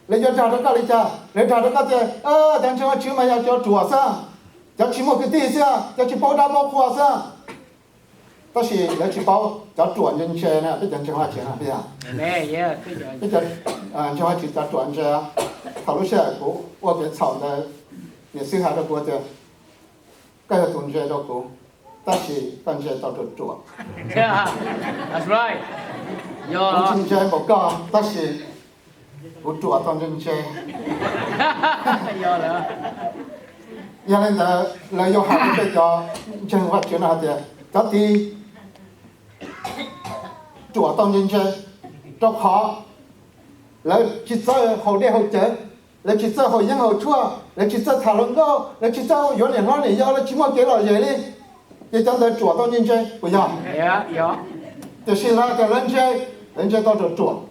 lấy cho trả đó cả lấy trả đó cả thì thằng chúng chữ mà cho chùa sao cho chỉ một cái tí sao cho chỉ bao đa bao khoa sao đó là lấy chỉ bao cho chùa nhân chơi nè bây giờ chúng ta chơi nào bây giờ bây giờ chúng ta chỉ cho chùa chơi thảo luận sẽ cố qua cái草的也是还的国家cái là tuần chơi đâu cố ta chỉ tuần chơi tao được chùa That's right. Yo. Tuần chơi một cái ta chỉ của chùa tuần chơi. Yo nữa. Cho nên là do học cái cho chân phát triển nào thì đó thì chùa tuần chơi cho khó là chỉ cho hậu đế hậu chế là chỉ cho hậu nhân hậu chua là chỉ cho thảo luận go là chỉ cho有点乱的要了chỉ muốn cái là gì đi để cho tới chùa tuần chơi bây giờ就是那个人家到这做，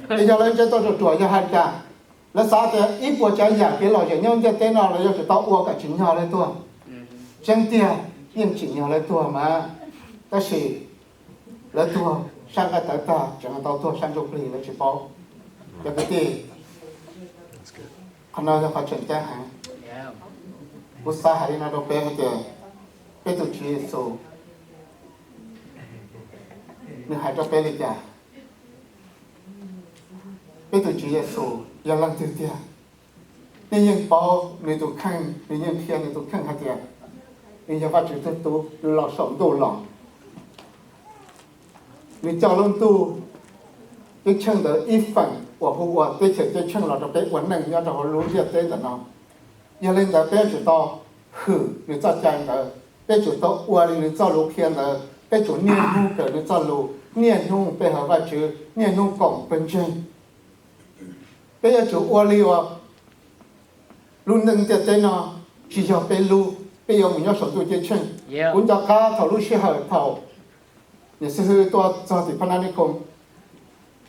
人家到这做要喊干，那啥的，一波讲讲给老人家在电脑里要是到我个经验来多，真的用经验来多嘛，但是来多上个等等，整个到多上就不离了去包，这个的，可能要发展这行，不啥还有那种别的，别都去做。你还在背里家，背头主耶稣要让对的，你用包你都看，你用天你都看下的，你要把这个都老少都老，你叫人都，你称的一分，我对前就称了，就被稳能要到路线对的呢，要令到别知道，你做这样的，别知道我你做路线的。cái chỗ niên nu cái nó cho lù niên nu bây giờ và chữ niên nu cổng bên trên bây giờ chỗ ô liu luôn nâng tiền tên nó chỉ cho bên lu bây giờ mình nhớ số tuổi trên chân cũng cho cá thầu lu xe hở thầu để sư hư to cho thì phân anh cùng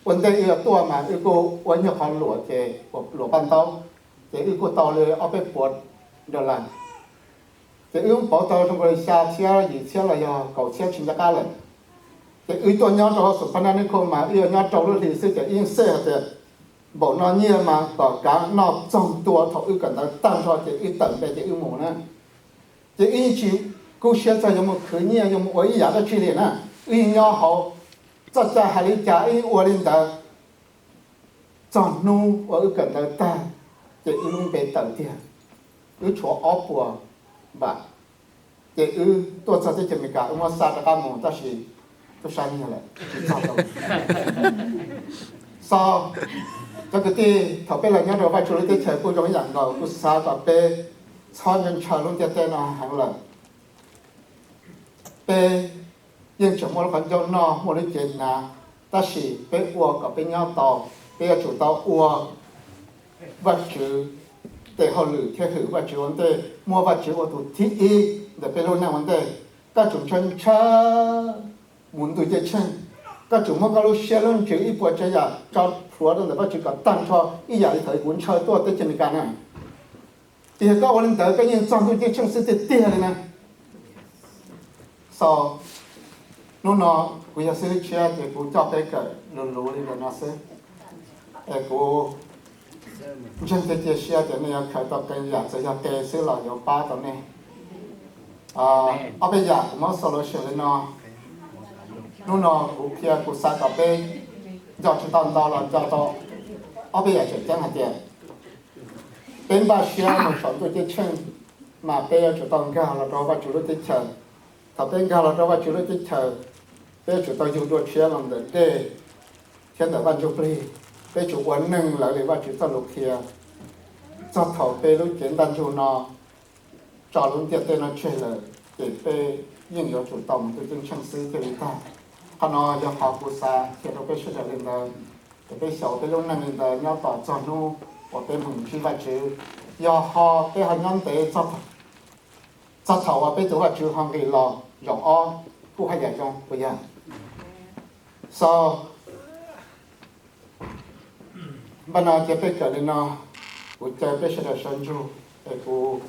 vấn đề là to mà yêu cô vấn nhớ họ lụa thì lụa ban tàu thì yêu cô tàuเลยเอาไปปวดเดี๋ยวละthì ưu bảo tàu trong cái xa xe gì xe là do cầu xe chính ra lên thì ưu tôi nhớ cho họ sụp phân anh không mà ưu nhớ trâu luôn thì sẽ chỉ yên xe thì bộ nó nhiều mà có cả nó trong tua thọ ưu cần tới tăng cho thì ưu tận về thì ưu mù nữa thì ưu chịu cô xe cho một khởi nhiều dùng một ý giả cho truy liền á ưu nhớ họ cho cha hai lý cha ưu ở lên tới chọn nu ở ưu cần tới ta thì ưu về tận tiền ưu chỗ ốp của bà để tôi cho thấy mình cả ông sa đã cam một ta chỉ tôi sai như vậy sau cho cái gì thầu bây giờ nhớ rồi phải处理啲財富種人個個sa個被參人財လုံး啲啲嗱行啦被因全部都講咗冇啲錢嗱但是被我個被nhau到被chủ到我vật質để họ lử theo thử và chịu vấn đề mua và chịu tụ thiết y để bên luôn nào vấn đề các chủ chân cha muốn tụ chơi chân các chủ mua các lô xe luôn chịu ít bữa chơi giờ cho phù đó để bắt chịu cả tăng cho ít giờ thì thời cuốn chơi to tới chân cái này thì các ông tới cái những trong tụ chơi chân sẽ tiết tiền này nè sau nó bây giờ sẽ chơi thì cũng cho cái lù đi là nó sẽ cũng chân cái chia sẻ thì này khởi tập cái giả sử cho cái sự là有八种呢，bây giờ cũng có solution nó cũng kia cũng sai tập cái do chúng ta đó là do đó, bây giờ chỉ chẳng hạn tiền, bên ba xe một số tôi cái chân mà bây giờ chúng ta cái là đó và chủ lực cái chờ, tập bên cái là đó và chủ lực cái chờ, bây giờ chúng ta dùng đôi xe làm để hiện tại ban chụp đi. Bây chủ quán nâng lại để bắt chữ tao lục kia cho thầu bê lúc kiến đàn chủ nó cho lúc tiết tên nó chơi là để bê những yếu chủ tổng từ những trang sư cái lý ta họ nó do họ phụ xa thì nó bê xuất ra lên đó để bê xấu bê lúc nâng lên đó nhau tỏ cho nó của bê mừng khi bắt chữ do họ bê họ nhóm tế cho thầu và bê chủ bắt chữ họ ghi lò dòng o cũng hay giải trong bây giờ bây giờ chỉ biết cái nó, cũng chỉ biết cái sản xuất, cũng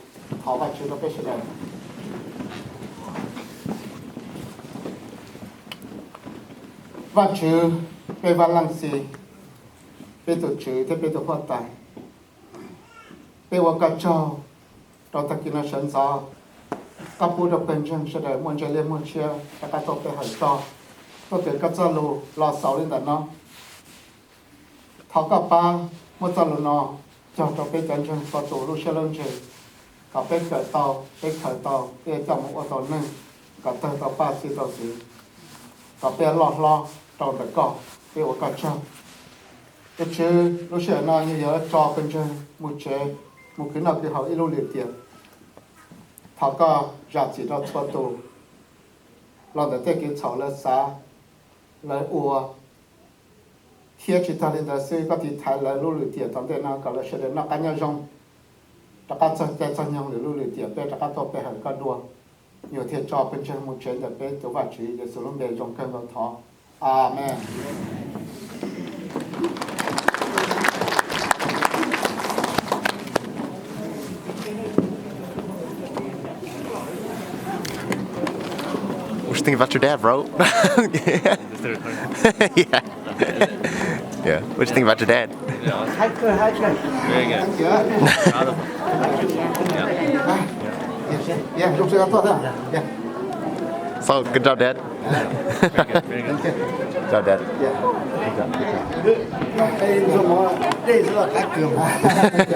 họ phải chịu biết cái và chịu cái văn lang gì, เป็นตัวชื่อที่เป็นตัวพ่อตายเป็นว่ากระเจ้าเราตะกินฉันซอกับผู้ดำเป็นเชิงเสด็จมวลเจริญมวลเชียตะกะตกไปหายจอก็เกิดกระเจ้าลูรอเสาเล่นแต่เนาะเขากับป้าเมื่อจะลูนอเจ้าต้องไปกันเชิงประตูลูกเชื่อเรื่องเชิงกับไปเกิดต่อไปเกิดต่อไปจำว่าตอนนึงกับเติมต่อป้าสีต่อสีกับไปหลอดล้อตอนแต่ก่อนไปว่ากระเจ้าcái chữ lúc xưa nó như vậy cho bên trên một chế một cái nào thì họ ít lưu tiền họ có giá trị đó cho tù lo để cái cháu là xa là ua khi chỉ ta lên đó sẽ có thể thay là lưu tiền tóm tiền nào cả là sẽ đến nó cá nhau rong tất cả cho nhau để lưu tiền để tất cả tổ về hàng cả đua nhiều thiệt cho bên trên một chế để bên tổ vật chỉ để sử dụng để trong cơn gió thọ amen. What you think about your dad, bro? Yeah. Yeah. What you think about your dad? Very good. Proud of him. Yeah, lúc xưa tốt ha. Yeah. So, good job, Dad. Very good. Very good. Good job, Dad. Yeah. Good job. Good job. Đây là cái cường.